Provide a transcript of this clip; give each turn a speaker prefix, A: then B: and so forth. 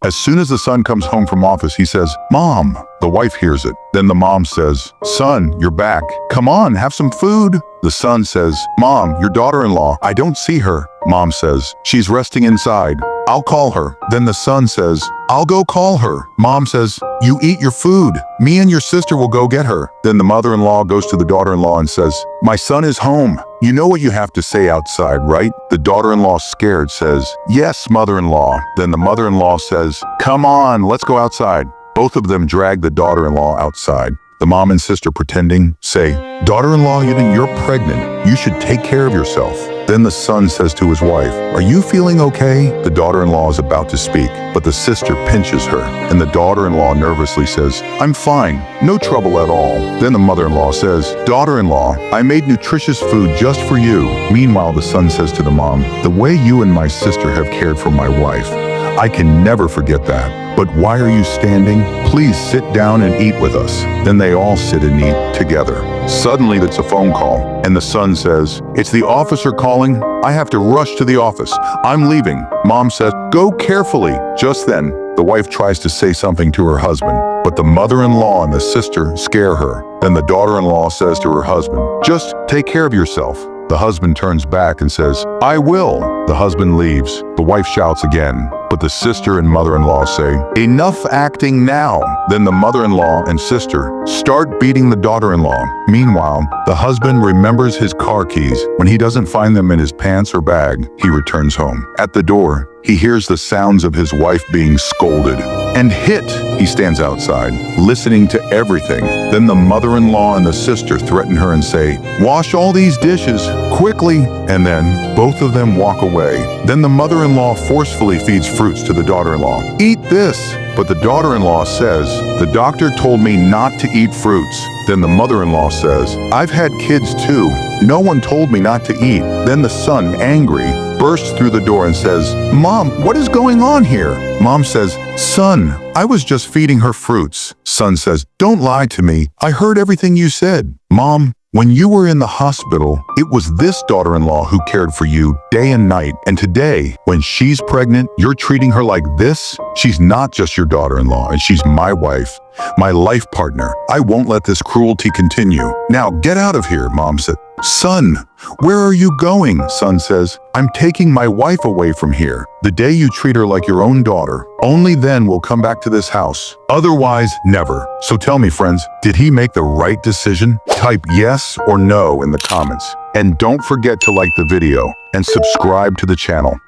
A: As soon as the son comes home from office, he says, "Mom." The wife hears it. Then the mom says, "Son, you're back. Come on, have some food." The son says, "Mom, your daughter-in-law, I don't see her." Mom says, "She's resting inside. I'll call her." Then the son says, "I'll go call her." Mom says, "You eat your food. Me and your sister will go get her." Then the mother-in-law goes to the daughter-in-law and says, "My son is home. You know what you have to say outside, right?" The daughter-in-law, scared, says, "Yes, mother-in-law." Then the mother-in-law says, "Come on, let's go outside." Both of them drag the daughter-in-law outside. The mom and sister, pretending, say, "Daughter-in-law, you're pregnant. You should take care of yourself." Then the son says to his wife, "Are you feeling okay?" The daughter-in-law is about to speak, but the sister pinches her, and the daughter-in-law nervously says, "I'm fine, no trouble at all." Then the mother-in-law says, "Daughter-in-law, I made nutritious food just for you." Meanwhile, the son says to the mom, "The way you and my sister have cared for my wife, I can never forget that. But why are you standing? Please sit down and eat with us." Then they all sit and eat together. Suddenly, it's a phone call, and the son says, "It's the officer calling. I have to rush to the office. I'm leaving." Mom says, "Go carefully." Just then, the wife tries to say something to her husband, but the mother-in-law and the sister scare her. Then the daughter-in-law says to her husband, "Just take care of yourself." The husband turns back and says, "I will." The husband leaves. The wife shouts again, but the sister and mother-in-law say, "Enough acting now." Then the mother-in-law and sister start beating the daughter-in-law. Meanwhile, the husband remembers his car keys. When he doesn't find them in his pants or bag, he returns home. At the door, he hears the sounds of his wife being scolded and hit. He stands outside, listening to everything. Then the mother-in-law and the sister threaten her and say, "Wash all these dishes, quickly." And then both of them walk away. Then the mother-in-law forcefully feeds fruits to the daughter-in-law. "Eat this." But the daughter-in-law says, "The doctor told me not to eat fruits." Then the mother-in-law says, "I've had kids too. No one told me not to eat." Then the son, angry, bursts through the door and says, "Mom, what is going on here?" Mom says, "Son, I was just feeding her fruits." Son says, "Don't lie to me. I heard everything you said." "Mom, when you were in the hospital, it was this daughter-in-law who cared for you day and night. And today, when she's pregnant, you're treating her like this? She's not just your daughter-in-law, and she's my wife, my life partner. I won't let this cruelty continue. Now get out of here," Mom said. "Son, where are you going?" Son says, "I'm taking my wife away from here. The day you treat her like your own daughter, only then we'll come back to this house. Otherwise, never." So tell me, friends, did he make the right decision? Type yes or no in the comments. And don't forget to like the video and subscribe to the channel.